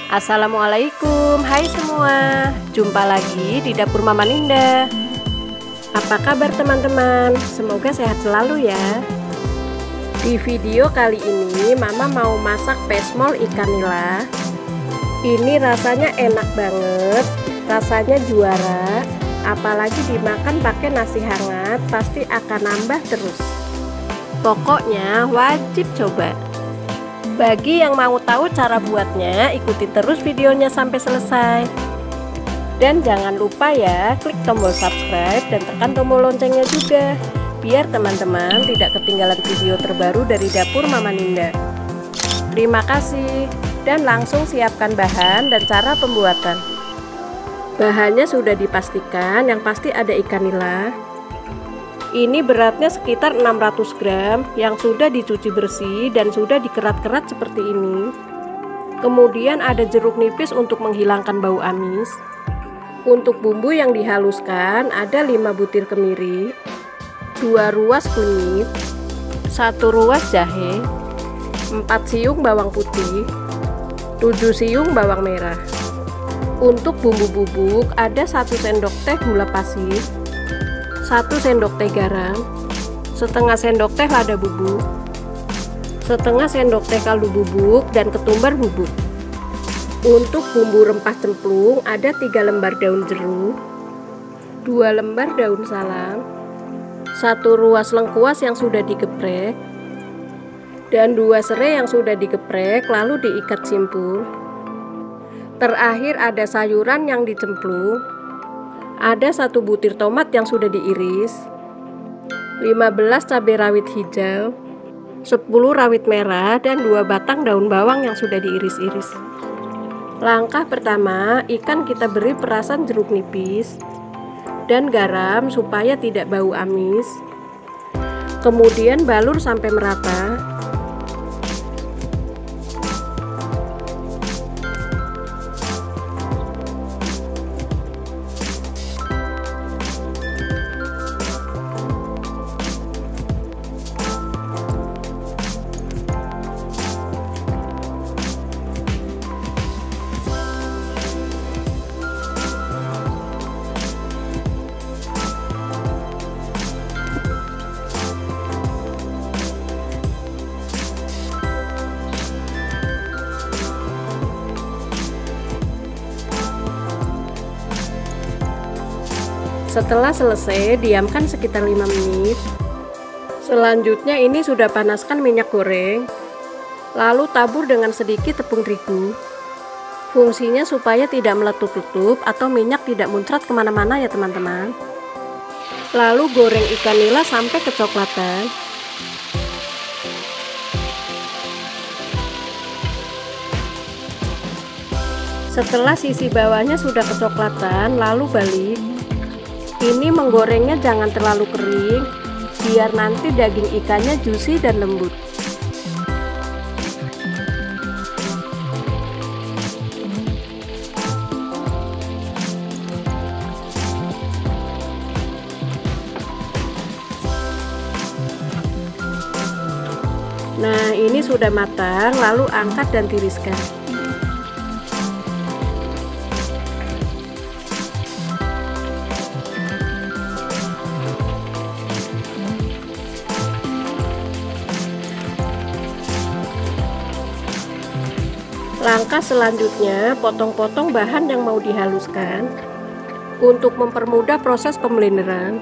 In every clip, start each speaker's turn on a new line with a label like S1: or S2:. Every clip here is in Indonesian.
S1: Assalamualaikum, hai semua. Jumpa lagi di dapur Mama Ninda. Apa kabar teman-teman? Semoga sehat selalu ya. Di video kali ini Mama mau masak pesmol ikan nila. Ini rasanya enak banget, rasanya juara. Apalagi dimakan pakai nasi hangat, pasti akan nambah terus. Pokoknya wajib coba. Bagi yang mau tahu cara buatnya, ikuti terus videonya sampai selesai. Dan jangan lupa ya, klik tombol subscribe dan tekan tombol loncengnya juga, biar teman-teman tidak ketinggalan video terbaru dari dapur Mama Ninda. Terima kasih, dan langsung siapkan bahan dan cara pembuatan. Bahannya sudah dipastikan, yang pasti ada ikan nila. Ini beratnya sekitar 600 gram yang sudah dicuci bersih dan sudah dikerat-kerat seperti ini. Kemudian ada jeruk nipis untuk menghilangkan bau amis. Untuk bumbu yang dihaluskan ada 5 butir kemiri, 2 ruas kunyit, 1 ruas jahe, 4 siung bawang putih, 7 siung bawang merah. Untuk bumbu bubuk ada 1 sendok teh gula pasir, 1 sendok teh garam, setengah sendok teh lada bubuk, setengah sendok teh kaldu bubuk, dan ketumbar bubuk. Untuk bumbu rempah cemplung ada 3 lembar daun jeruk, 2 lembar daun salam, 1 ruas lengkuas yang sudah digeprek, dan 2 serai yang sudah digeprek lalu diikat simpul. Terakhir ada sayuran yang dicemplung. Ada 1 butir tomat yang sudah diiris, 15 cabai rawit hijau, 10 rawit merah, dan 2 batang daun bawang yang sudah diiris-iris. Langkah pertama, ikan kita beri perasan jeruk nipis dan garam supaya tidak bau amis. Kemudian balur sampai merata. Setelah selesai, diamkan sekitar 5 menit. Selanjutnya ini sudah panaskan minyak goreng, lalu tabur dengan sedikit tepung terigu. Fungsinya supaya tidak meletup-letup atau minyak tidak muncrat kemana-mana ya teman-teman. Lalu goreng ikan nila sampai kecoklatan. Setelah sisi bawahnya sudah kecoklatan, lalu balik. Ini menggorengnya jangan terlalu kering, biar nanti daging ikannya juicy dan lembut. Nah, ini sudah matang, lalu angkat dan tiriskan. Langkah selanjutnya, potong-potong bahan yang mau dihaluskan untuk mempermudah proses pemblenderan.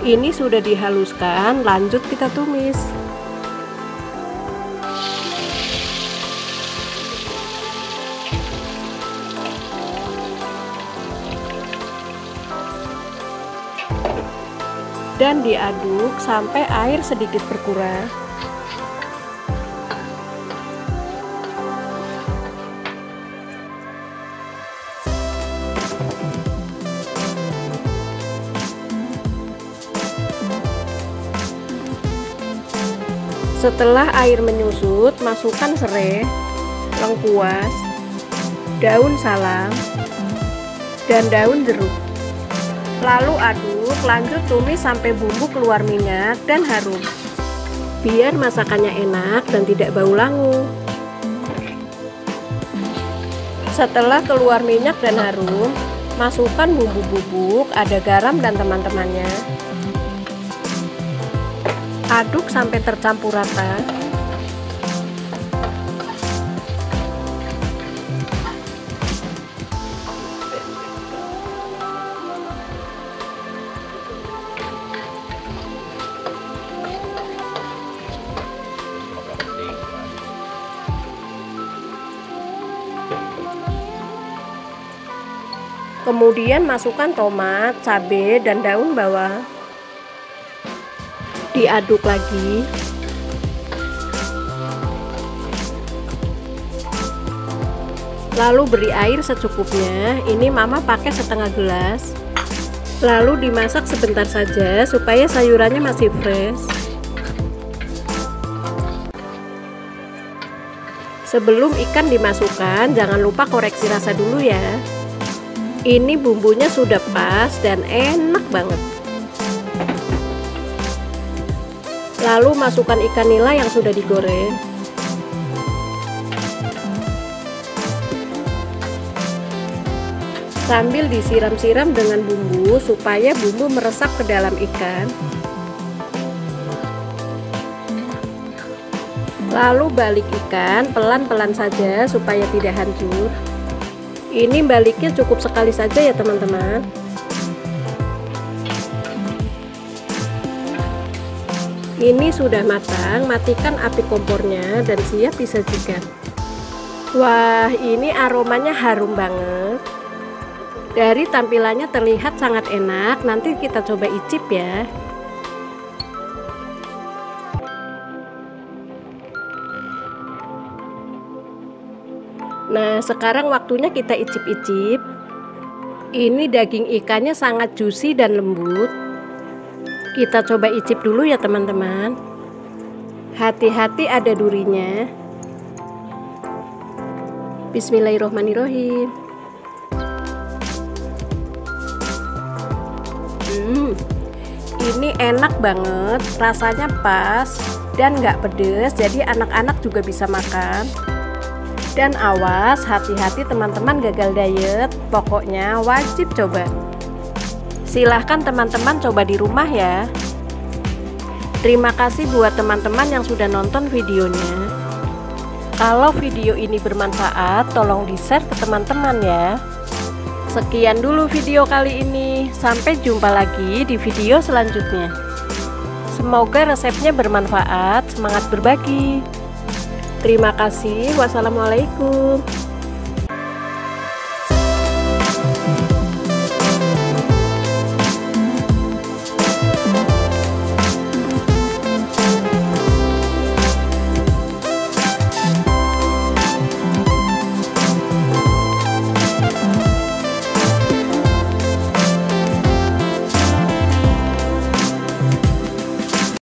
S1: Ini sudah dihaluskan, lanjut kita tumis. Dan diaduk sampai air sedikit berkurang. Setelah air menyusut, masukkan serai, lengkuas, daun salam, dan daun jeruk. Lalu aduk, lanjut tumis sampai bumbu keluar minyak dan harum, biar masakannya enak dan tidak bau langu. Setelah keluar minyak dan harum, masukkan bumbu bubuk, ada garam dan teman-temannya. Aduk sampai tercampur rata. Kemudian masukkan tomat, cabai, dan daun bawang. Diaduk lagi. Lalu beri air secukupnya. Ini mama pakai setengah gelas. Lalu dimasak sebentar saja supaya sayurannya masih fresh. Sebelum ikan dimasukkan, jangan lupa koreksi rasa dulu ya. Ini bumbunya sudah pas dan enak banget. Lalu masukkan ikan nila yang sudah digoreng. Sambil disiram-siram dengan bumbu supaya bumbu meresap ke dalam ikan. Lalu balik ikan pelan-pelan saja supaya tidak hancur. Ini baliknya cukup sekali saja ya teman-teman. Ini sudah matang, matikan api kompornya dan siap disajikan. Wah, ini aromanya harum banget. Dari tampilannya terlihat sangat enak, nanti kita coba icip ya. Nah, sekarang waktunya kita icip-icip. Ini daging ikannya sangat juicy dan lembut. Kita coba icip dulu ya teman-teman. Hati-hati ada durinya. Bismillahirrohmanirrohim. Ini enak banget, rasanya pas dan nggak pedes, jadi anak-anak juga bisa makan. Dan awas, hati-hati teman-teman gagal diet, pokoknya wajib coba. Silahkan teman-teman coba di rumah ya. Terima kasih buat teman-teman yang sudah nonton videonya. Kalau video ini bermanfaat, tolong di-share ke teman-teman ya. Sekian dulu video kali ini, sampai jumpa lagi di video selanjutnya. Semoga resepnya bermanfaat, semangat berbagi. Terima kasih. Wassalamualaikum.